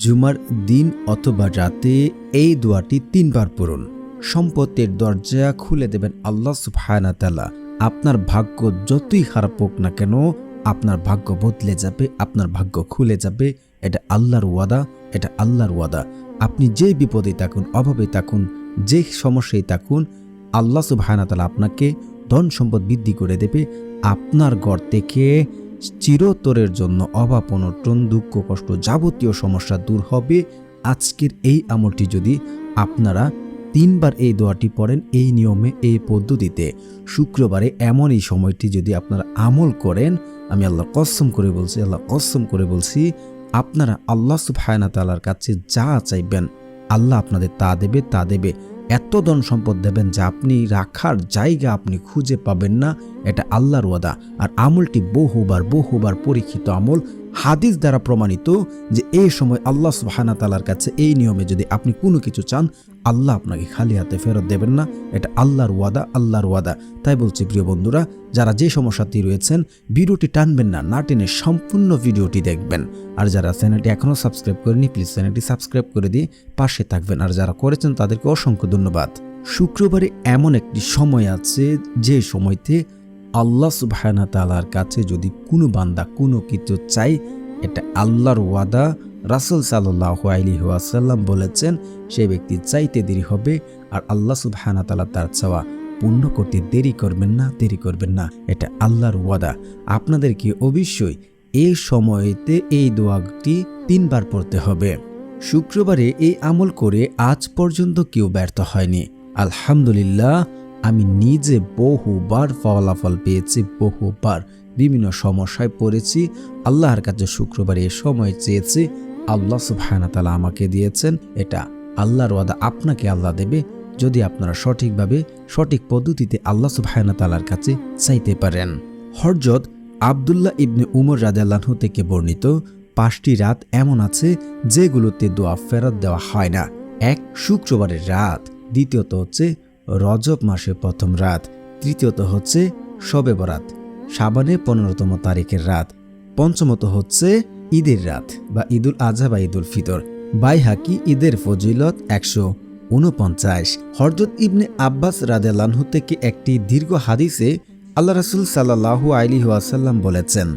জুমার দিন অথবা রাতে এই দোয়াটি 3 বার পড়ুন। সম্পদের দরজা খুলে দেবেন আল্লাহ সুবহানাহু ওয়া তাআলা। আপনার ভাগ্য যতই খারাপ হোক না কেন, আপনার ভাগ্য বদলে যাবে, আপনার ভাগ্য খুলে যাবে। এটা আল্লাহর ওয়াদা, এটা আল্লাহর ওয়াদা। আপনি যে বিপদে থাকুন, অভাবে থাকুন, যে সমস্যায় থাকুন, আল্লাহ সুবহানাহু ওয়া তাআলা আপনাকে ধন সম্পদ বৃদ্ধি করে দেবে। আপনার ঘর থেকে চিরতরের জন্য অভাব, অনটন, দুঃখ, কষ্ট, যাবতীয় সমস্যা দূর হবে। আজকের এই আমলটি যদি আপনারা 3 বার এই দোয়াটি পড়েন, এই নিয়মে, এই পদ্ধতিতে, শুক্রবারে এমন এই সময়টি যদি আপনারা আমল করেন, আমি আল্লাহর কসম করে বলছি, আপনারা আল্লাহ সুবহানাহু ওয়া তাআলার কাছে যা চাইবেন আল্লাহ আপনাদের তা দেবে। এত ধন সম্পদ দেবেন যা আপনি রাখার জায়গা আপনি খুঁজে পাবেন না। এটা আল্লাহর ওয়াদা। আর আমলটি বহুবার পরীক্ষিত আমল, হাদিস দ্বারা প্রমাণিত যে এই সময় আল্লাহ সুবহানাহু ওয়া তাআলার কাছে এই নিয়মে যদি আপনি কোনো কিছু চান, আল্লাহ আপনাকে খালি হাতে ফেরত দেবেন না। এটা আল্লাহর ওয়াদা। তাই বলছি প্রিয় বন্ধুরা, যারা যে সমস্যাটি রয়েছেন, ভিডিওটি টানবেন না টেনে সম্পূর্ণ ভিডিওটি দেখবেন। আর যারা চ্যানেলটি এখনও সাবস্ক্রাইব করেনি, প্লিজ চ্যানেলটি সাবস্ক্রাইব করে দিয়ে পাশে থাকবেন। আর যারা করেছেন তাদেরকে অসংখ্য ধন্যবাদ। শুক্রবারে এমন একটি সময় আছে যে সময়তে আল্লাহ সুবহানাহু ওয়া তাআলার কাছে যদি কোনো বান্দা কোনো কিছু চাই, এটা আল্লাহর ওয়াদা। রাসূল সাল্লাল্লাহু আলাইহি ওয়াসাল্লাম বলেছেন, সেই ব্যক্তি চাইতে দেরি হবে আর আল্লাহ সুবহানাহু ওয়া তাআলা তার চাওয়া পূর্ণ করতে দেরি করবেন না। এটা আল্লাহর ওয়াদা। আপনাদেরকে অবশ্যই এই সময়তে এই দোয়াটি 3 বার পড়তে হবে। শুক্রবারে এই আমল করে আজ পর্যন্ত কেউ ব্যর্থ হয়নি। আলহামদুলিল্লাহ, আমি নিজে বহুবার ফলাফল পেয়েছি, বহুবার বিভিন্ন সমস্যায় পড়েছি। আল্লাহর কাছে শুক্রবারে এই সময় চেয়েছি, আল্লাহ সুবহানাহু ওয়া তাআলা আমাকে দিয়েছেন। এটা আল্লাহর ওয়াদা, আপনাকে আল্লাহ দেবে যদি আপনারা সঠিকভাবে, সঠিক পদ্ধতিতে আল্লাহ সুবহানাহু ওয়া তাআলার কাছে চাইতে পারেন। হযরত আব্দুল্লাহ ইবনে উমর রাদিয়াল্লাহু আনহু থেকে বর্ণিত 5টি রাত এমন আছে যেগুলোতে দোয়া ফেরত দেওয়া হয় না। 1, শুক্রবারের রাত। দ্বিতীয়ত হচ্ছে রজব মাসের প্রথম রাত। তৃতীয়ত হচ্ছে শবে বরাত, শাবানের 15তম তারিখের রাত। পঞ্চমত হচ্ছে ঈদের রাত বা ঈদুল আজহা বা ঈদুল ফিতর। বাইহাকি ঈদের ফজিলত 149। হযরত ইবনে আব্বাস রাদিয়াল্লাহু আনহু থেকে একটি দীর্ঘ হাদিসে আল্লাহ রাসূল সাল্লাল্লাহু আলাইহি ওয়াসাল্লাম বলেছেন,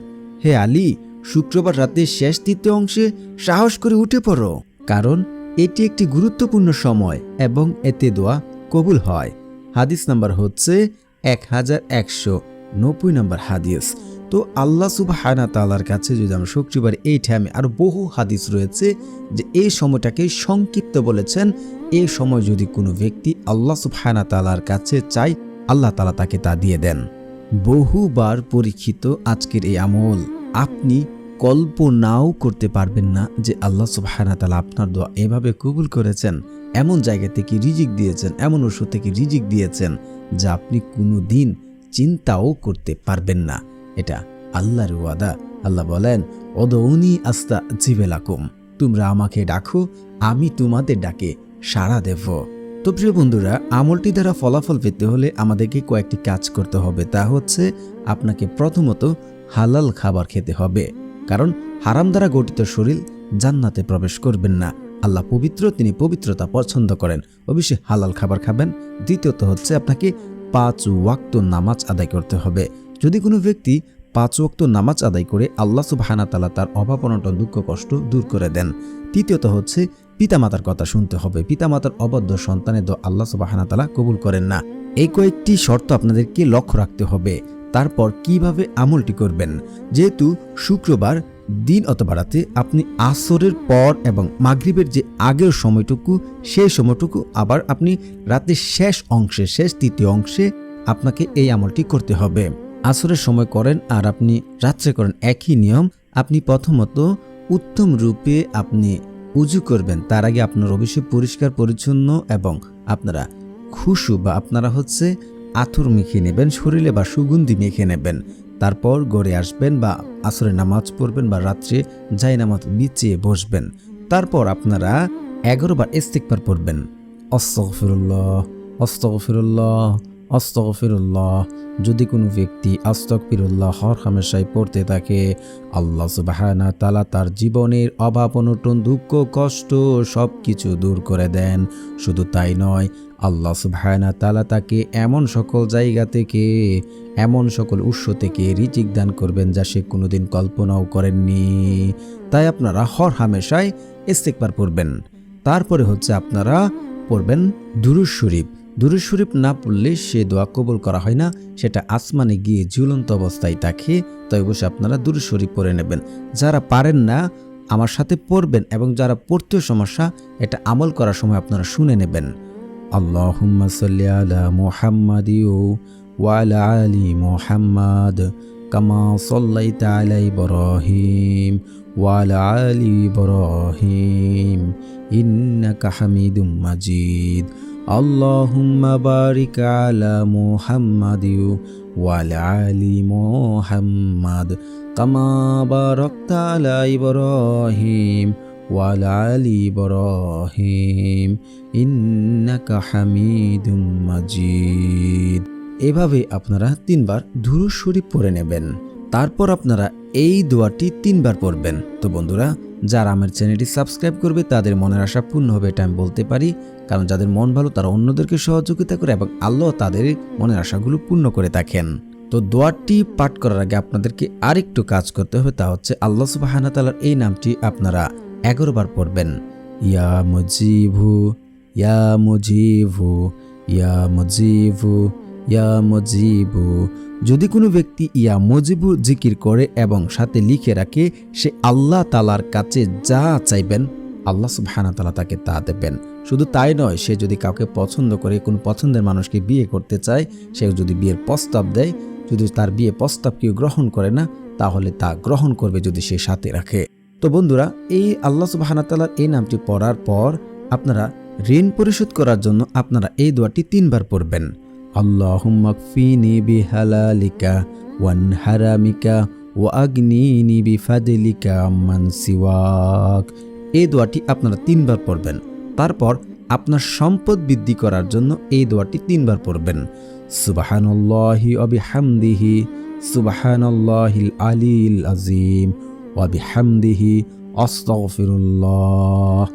হে আলী, শুক্রবার রাতের শেষ তৃতীয় অংশে সাহস করে উঠে পড়ো, কারণ এটি একটি গুরুত্বপূর্ণ সময় এবং এতে দোয়া কবুল হয়। হাদিস নাম্বার হচ্ছে 1190 নম্বর হাদিস। তো আল্লাহ সুবহানাহু ওয়া তাআলার কাছে যদি আমরা শুক্রবার এই টাইমে, আরো বহু হাদিস রয়েছে যে এই সময়টাকে সংক্ষিপ্ত বলেছেন, এই সময় যদি কোনো ব্যক্তি আল্লাহ সুবহানাহু ওয়া তাআলার কাছে চায়, আল্লাহ তাআলা তাকে তা দিয়ে দেন। বহুবার পরীক্ষিত আজকের এই আমল, আপনি কল্পনাও করতে পারবেন না যে আল্লাহ সুবহানাহু ওয়া তাআলা আপনার দোয়া এভাবে কবুল করেছেন। এমন জায়গা থেকে রিজিক দিয়েছেন, এমন ওষুধ থেকে রিজিক দিয়েছেন যা আপনি কোনো দিন চিন্তাও করতে পারবেন না। এটা আল্লাহর ওয়াদা। আল্লাহ বলেন, উদউনি আস্তাজিব লাকুম, তোমরা আমাকে ডাকো, আমি তোমাদের ডাকে সাড়া দেব। তো প্রিয় বন্ধুরা, আমলটি দ্বারা ফলাফল পেতে হলে আমাদেরকে কয়েকটি কাজ করতে হবে। তা হচ্ছে, আপনাকে প্রথমত হালাল খাবার খেতে হবে, কারণ হারাম দ্বারা গঠিত শরীর জান্নাতে প্রবেশ করবেন না। আল্লাহ পবিত্র, তিনি পবিত্রতা পছন্দ করেন। অবশ্যই হালাল খাবার খাবেন। দ্বিতীয়ত হচ্ছে, আপনাকে 5 ওয়াক্ত নামাজ আদায় করতে হবে। যদি কোনো ব্যক্তি 5 ওয়াক্ত নামাজ আদায় করে, আল্লাহ সুবহানাহু ওয়া তাআলা তার অভাব অনটন, দুঃখ কষ্ট দূর করে দেন। তৃতীয়ত হচ্ছে, পিতামাতার কথা শুনতে হবে। পিতামাতার অবাধ্য সন্তানের দোয়া আল্লাহ সুবহানাহু ওয়া তাআলা কবুল করেন না। এই কয়েকটি শর্ত আপনাদেরকে লক্ষ্য রাখতে হবে। তারপর কিভাবে আমলটি করবেন, যেহেতু শুক্রবার দিন অথবা রাতে আপনি আসরের পর এবং মাগরিবের যে আগের সময়টুকু, সেই সময়টুকু আবার আপনি রাতের শেষ অংশে, শেষ তৃতীয় অংশে আপনাকে এই আমলটি করতে হবে। আসরের সময় করেন আর আপনি রাত্রে করেন, একই নিয়ম। আপনি প্রথমত উত্তম রূপে আপনি উজু করবেন। তার আগে আপনার অবশ্যই পরিষ্কার পরিচ্ছন্ন এবং আপনারা খুশু বা আপনারা হচ্ছে আতর মেখে নেবেন শরীরে বা সুগন্ধি মেখে নেবেন। তারপর ঘরে আসবেন বা আসরে নামাজ পড়বেন বা রাত্রে জায়নামাজ বিছিয়ে বসবেন। তারপর আপনারা 11 বার ইস্তিগফার পড়বেন। আস্তাগফিরুল্লাহ, আস্তাগফিরুল্লাহ, আস্তাগফিরুল্লাহ। যদি কোনো ব্যক্তি আস্তাগফিরুল্লাহ হর হামেশাই পড়তে থাকে, আল্লাহ সুবহানাহু ওয়া তাআলা তার জীবনের অভাব অনটন দুঃখ কষ্ট সব কিছু দূর করে দেন। শুধু তাই নয়, আল্লাহ সুবহানাহু ওয়া তাআলা তাকে এমন সকল জায়গা থেকে, এমন সকল উৎস থেকে রিজিক দান করবেন যা সে কোনোদিন কল্পনাও করেননি। তাই আপনারা হর হামেশাই ইস্তিগফার পড়বেন। তারপরে হচ্ছে আপনারা পড়বেন দুরূদ শরীফ। দুরূদ শরীফ না পড়লে সে দোয়া কবুল করা হয় না, সেটা আসমানে গিয়ে ঝুলন্ত অবস্থায় থাকে। তাই অবশ্যই আপনারা দুরূদ শরীফ পড়ে নেবেন। যারা পারেন না আমার সাথে পড়বেন, এবং যারা পড়তেও সমস্যা, এটা আমল করার সময় আপনারা শুনে নেবেন। আল্লাহুম্মা সাল্লি আলা মুহাম্মাদিন ওয়া আলা আলি মুহাম্মাদ কামা সাল্লাইতা আলা ইব্রাহিম ওয়া আলা আলি ইব্রাহিম ইন্নাকা হামিদুম মাজিদ। আল্লাহুম্মা বারিক আলা মুহাম্মাদিন ওয়া আলা আলি মুহাম্মাদ কামা বারাকতা আলা ইব্রাহিম ওয়া আলা আলি ইব্রাহিম ইন্নাকা হামিদুম মাজিদ। এভাবে আপনারা 3 বার দুরূদ শরীফ পড়ে নেবেন। তারপর আপনারা এই দোয়াটি 3 বার পড়বেন। তো বন্ধুরা, যারা আমার চ্যানেলটি সাবস্ক্রাইব করবে তাদের মনের আশা পূর্ণ হবে, এটা আমি বলতে পারি। কারণ যাদের মন ভালো তারা অন্যদেরকে সহযোগিতা করে এবং আল্লাহ তাদের মনের আশাগুলো পূর্ণ করে থাকেন। তো দোয়াটি পাঠ করার আগে আপনাদেরকে আরেকটু কাজ করতে হবে, তা হচ্ছে আল্লাহ সুবহানাহু ওয়া তাআলার এই নামটি আপনারা 11 বার পড়বেন। ইয়া মুজিবু, ইয়া মুজিবু, ইয়া মুজিবু, ইয়া মুজিবু। যদি কোনো ব্যক্তি ইয়া মুজিবু জিকির করে এবং সাথে লিখে রাখে, সে আল্লাহ তাআলার কাছে যা চাইবেন আল্লাহ সুবহানাহু ওয়া তাআলা তাকে তা দেবেন। শুধু তাই নয়, সে যদি কাউকে পছন্দ করে, কোনো পছন্দের মানুষকে বিয়ে করতে চায়, সে যদি বিয়ের প্রস্তাব দেয়, যদি তার বিয়ে প্রস্তাব কেউ গ্রহণ করে না, তাহলে তা গ্রহণ করবে যদি সে সাথে রাখে। তো বন্ধুরা, এই আল্লাহ সুবহানাহু ওয়া তাআলার এই নামটি পড়ার পর আপনারা ঋণ পরিশোধ করার জন্য আপনারা এই দোয়াটি 3 বার পড়বেন। আল্লাহুম্মা কফিনি বিহালালিকা ওয়ান হারামিকা ওয়া আগনিনি বিফাদলিকা আম্মান সিওয়াক। এই দোয়াটি আপনারা 3 বার পড়বেন। তারপর আপনার সম্পদ বৃদ্ধি করার জন্য এই দোয়াটি 3 বার পড়বেন। সুবহানাল্লাহি ওয়া বিহামদিহি সুবহানাল্লাহিল আলিয়্যিল আযীম ওয়া বিহামদিহি আস্তাগফিরুল্লাহ।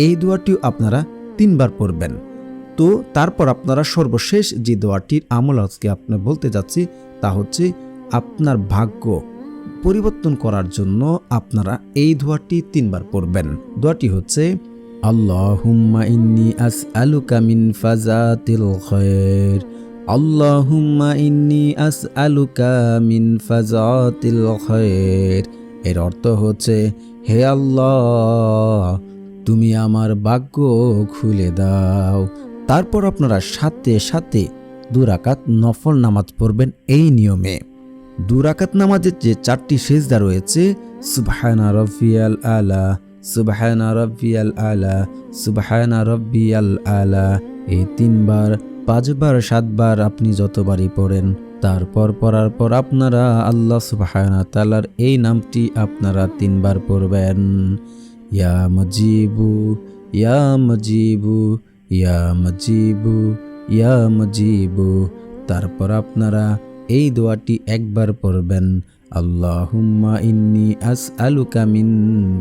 এই দোয়াটিও আপনারা 3 বার পড়বেন। তো তারপর আপনারা সর্বশেষ যে দোয়াটির আমল আজকে আপনার বলতে যাচ্ছি, তা হচ্ছে আপনার ভাগ্য পরিবর্তন করার জন্য আপনারা এই দোয়াটি 3 বার পড়বেন। দোয়াটি হচ্ছে আল্লাহুম্মা ইন্নী আসআলুকা মিন ফাযাতিল খায়র, আল্লাহুম্মা ইন্নী আসআলুকা মিন ফাযাতিল খায়র। এর অর্থ হচ্ছে, হে আল্লাহ, তুমি আমার ভাগ্য খুলে দাও। তারপর আপনারা সাথে সাথে 2 রাকাত নফল নামাজ পড়বেন এই নিয়মে। 2 রাকাত নামাজের যে 4টি সিজদা রয়েছে, সুবহানা রাব্বিয়াল আলা, সুবহানা রাব্বিয়াল আলা, সুবহানা রাব্বিয়াল আলা, এই 3 বার, 5 বার, 7 বার আপনি যতবারই পড়েন। তারপর পড়ার পর আপনারা আল্লাহ সুবহানাহু ওয়া তাআলার এই নামটি আপনারা 3 বার পড়বেন। ইয়া মুজিবু, ইয়া মুজিবু, ইয়া মুজিবু, ইয়া মুজিবু। তারপর আপনারা এই দোয়াটি 1 বার পড়বেন। আল্লাহুম্মা ইন্নী আসআলুকা মিন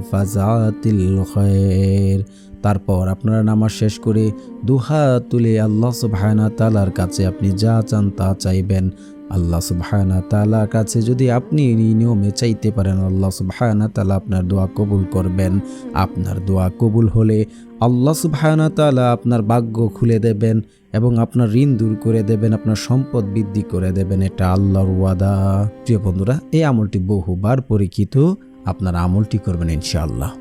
ফাযাতিল খায়র। তারপর আপনারা নামাজ শেষ করে 2 হাত তুলে আল্লাহ সুবহানাহু ওয়া তাআলার কাছে আপনি যা চান তা চাইবেন। আল্লাহ সুবহানাহু ওয়া তাআলার কাছে যদি আপনি এই নিয়মে চাইতে পারেন, আল্লাহ সুবহানাহু ওয়া তাআলা আপনার দোয়া কবুল করবেন। আপনার দোয়া কবুল হলে আল্লাহ সুবহানাহু ওয়া তাআলা আপনার ভাগ্য খুলে দেবেন এবং আপনার ঋণ দূর করে দেবেন, আপনার সম্পদ বৃদ্ধি করে দেবেন। এটা আল্লাহর ওয়াদা। প্রিয় বন্ধুরা, এই আমলটি বহুবার পরীক্ষিত, আপনারা আমলটি করবেন ইনশাআল্লাহ।